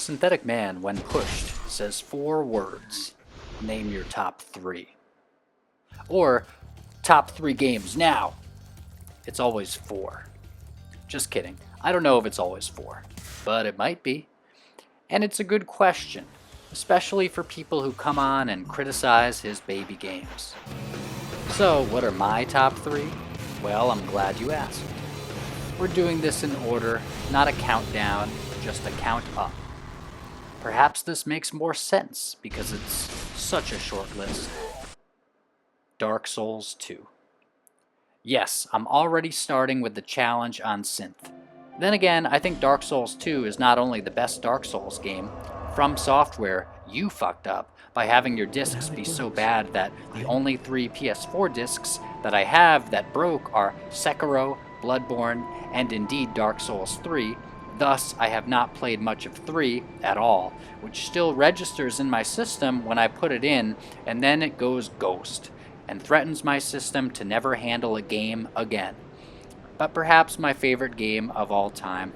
Synthetic Man, when pushed, says 4 words. Name your top 3. Or, top 3 games now. It's always 4. Just kidding. I don't know if it's always 4, but it might be. And it's a good question, especially for people who come on and criticize his baby games. So, what are my top 3? Well, I'm glad you asked. We're doing this in order, not a countdown, just a count up. Perhaps this makes more sense because it's such a short list. Dark Souls 2. Yes, I'm already starting with the challenge on synth. Then again, I think Dark Souls 2 is not only the best Dark Souls game. From Software, you fucked up by having your discs be so bad that the only 3 PS4 discs that I have that broke are Sekiro, Bloodborne, and indeed Dark Souls 3. Thus, I have not played much of 3 at all, which still registers in my system when I put it in, and then it goes ghost, and threatens my system to never handle a game again. But perhaps my favorite game of all time.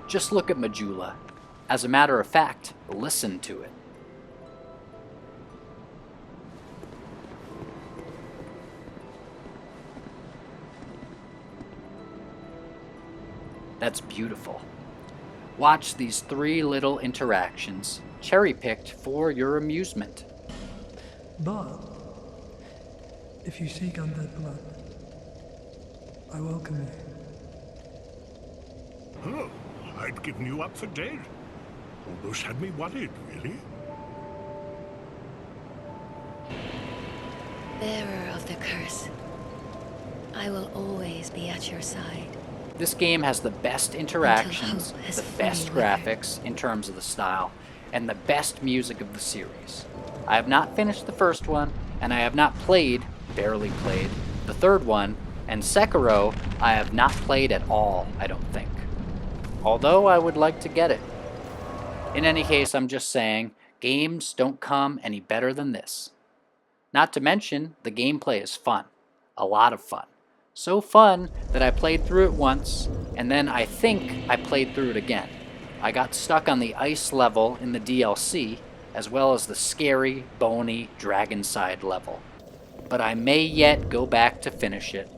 Just look at Majula. As a matter of fact, listen to it. That's beautiful. Watch these 3 little interactions, cherry-picked for your amusement. But if you seek undead blood, I welcome you. Oh, I'd given you up for dead. Almost had me worried, really. Bearer of the curse, I will always be at your side. This game has the best interactions, hope has the fully best withered. graphics in terms of the style, and the best music of the series. I have not finished the first one, and I have not barely played, the third one, and Sekiro I have not played at all, I don't think. Although I would like to get it. In any case, I'm just saying, games don't come any better than this. Not to mention, the gameplay is fun. A lot of fun. So fun that I played through it once, and then I think I played through it again. I got stuck on the ice level in the DLC, as well as the scary, bony Dragonside level. But I may yet go back to finish it.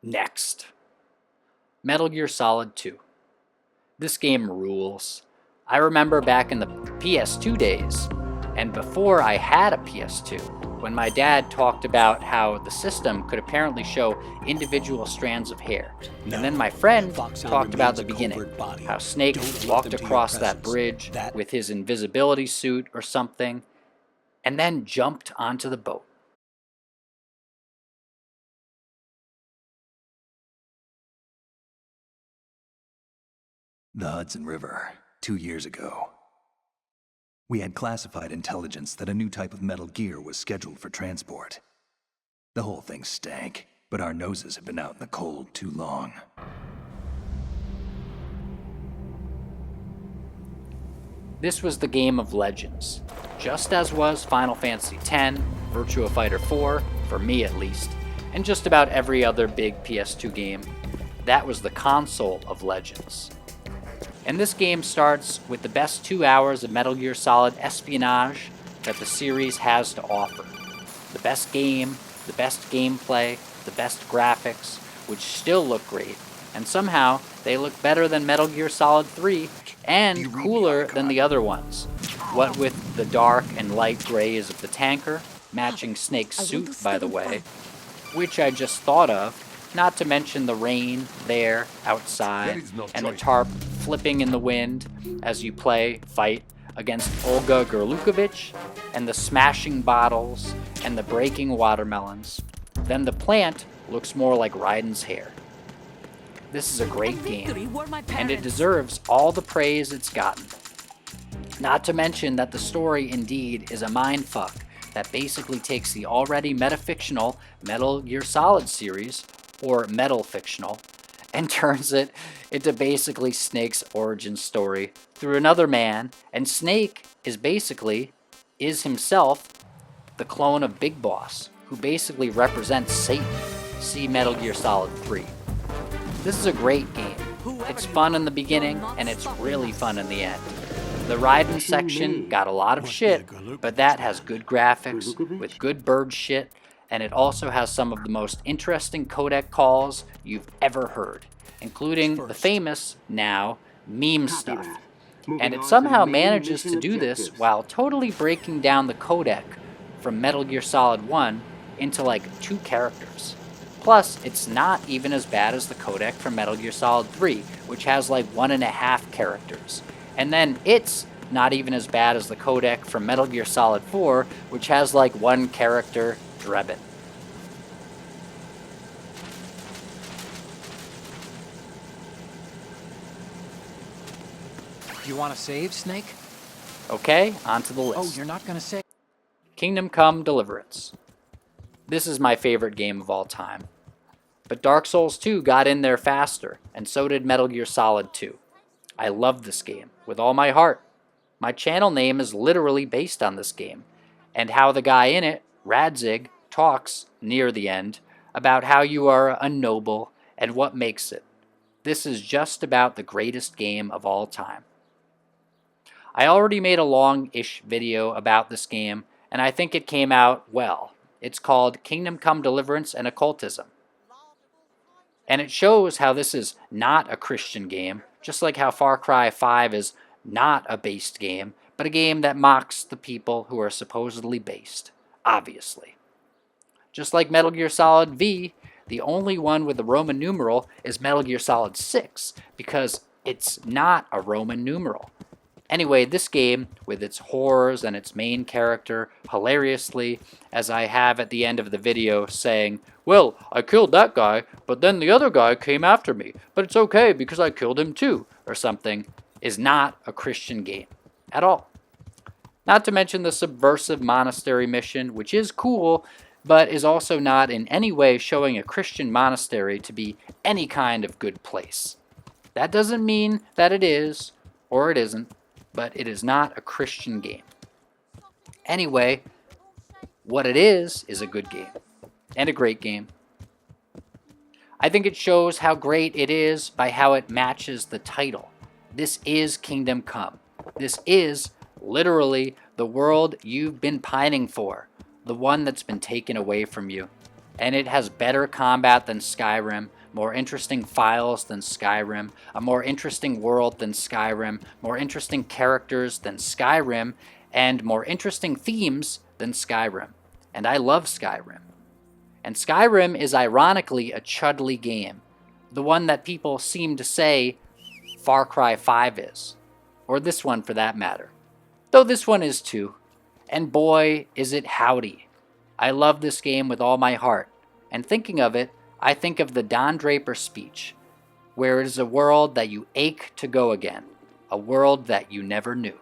Next. Metal Gear Solid 2. This game rules. I remember back in the PS2 days, and before I had a PS2, when my dad talked about how the system could apparently show individual strands of hair. And then my friend talked about the beginning, how Snake walked across that bridge with his invisibility suit or something, and then jumped onto the boat. The Hudson River, 2 years ago. We had classified intelligence that a new type of Metal Gear was scheduled for transport. The whole thing stank, but our noses had been out in the cold too long. This was the game of legends, just as was Final Fantasy X, Virtua Fighter 4, for me at least, and just about every other big PS2 game. That was the console of legends. And this game starts with the best 2 hours of Metal Gear Solid espionage that the series has to offer. The best game, the best gameplay, the best graphics, which still look great, and somehow they look better than Metal Gear Solid 3 and cooler than the other ones. What with the dark and light grays of the tanker, matching Snake's suit by the way, which I just thought of, not to mention the rain there outside and the tarp flipping in the wind as you fight against Olga Gurlukovich, and the smashing bottles and the breaking watermelons. Then the plant looks more like Raiden's hair. This is a great game, and it deserves all the praise it's gotten. Not to mention that the story indeed is a mindfuck that basically takes the already metafictional Metal Gear Solid series, or metal fictional, and turns it into basically Snake's origin story through another man, and Snake is himself the clone of Big Boss, who basically represents Satan. See Metal Gear Solid 3. This is a great game. It's fun in the beginning, and it's really fun in the end. The Raiden section got a lot of shit, but that has good graphics, with good bird shit, and it also has some of the most interesting codec calls you've ever heard, including the famous, now, meme stuff. And it somehow manages to do this while totally breaking down the codec from Metal Gear Solid 1 into like 2 characters. Plus, it's not even as bad as the codec from Metal Gear Solid 3, which has like 1.5 characters. And then it's not even as bad as the codec from Metal Gear Solid 4, which has like 1 character, Drebin. You want to save, Snake? Okay, on to the list. Oh, you're not gonna save? Kingdom Come Deliverance. This is my favorite game of all time. But Dark Souls 2 got in there faster, and so did Metal Gear Solid 2. I love this game with all my heart. My channel name is literally based on this game, and how the guy in it, Radzig, talks, near the end, about how you are a noble and what makes it. This is just about the greatest game of all time. I already made a long-ish video about this game, and I think it came out well. It's called Kingdom Come Deliverance and Occultism. And it shows how this is not a Christian game, just like how Far Cry 5 is not a based game, but a game that mocks the people who are supposedly based, obviously. Just like Metal Gear Solid V, the only one with a Roman numeral is Metal Gear Solid 6, because it's not a Roman numeral. Anyway, this game, with its horrors and its main character, hilariously, as I have at the end of the video, saying, "Well, I killed that guy, but then the other guy came after me, but it's okay because I killed him too," or something, is not a Christian game at all. Not to mention the subversive monastery mission, which is cool, but is also not in any way showing a Christian monastery to be any kind of good place. That doesn't mean that it is, or it isn't, but it is not a Christian game. Anyway, what it is a good game, and a great game. I think it shows how great it is by how it matches the title. This is Kingdom Come. This is literally the world you've been pining for, the one that's been taken away from you. And it has better combat than Skyrim, more interesting files than Skyrim, a more interesting world than Skyrim, more interesting characters than Skyrim, and more interesting themes than Skyrim. And I love Skyrim. And Skyrim is ironically a chudly game, the one that people seem to say Far Cry 5 is, or this one for that matter. Though this one is too, and boy is it howdy. I love this game with all my heart, and thinking of it, I think of the Don Draper speech, where it is a world that you ache to go again, a world that you never knew.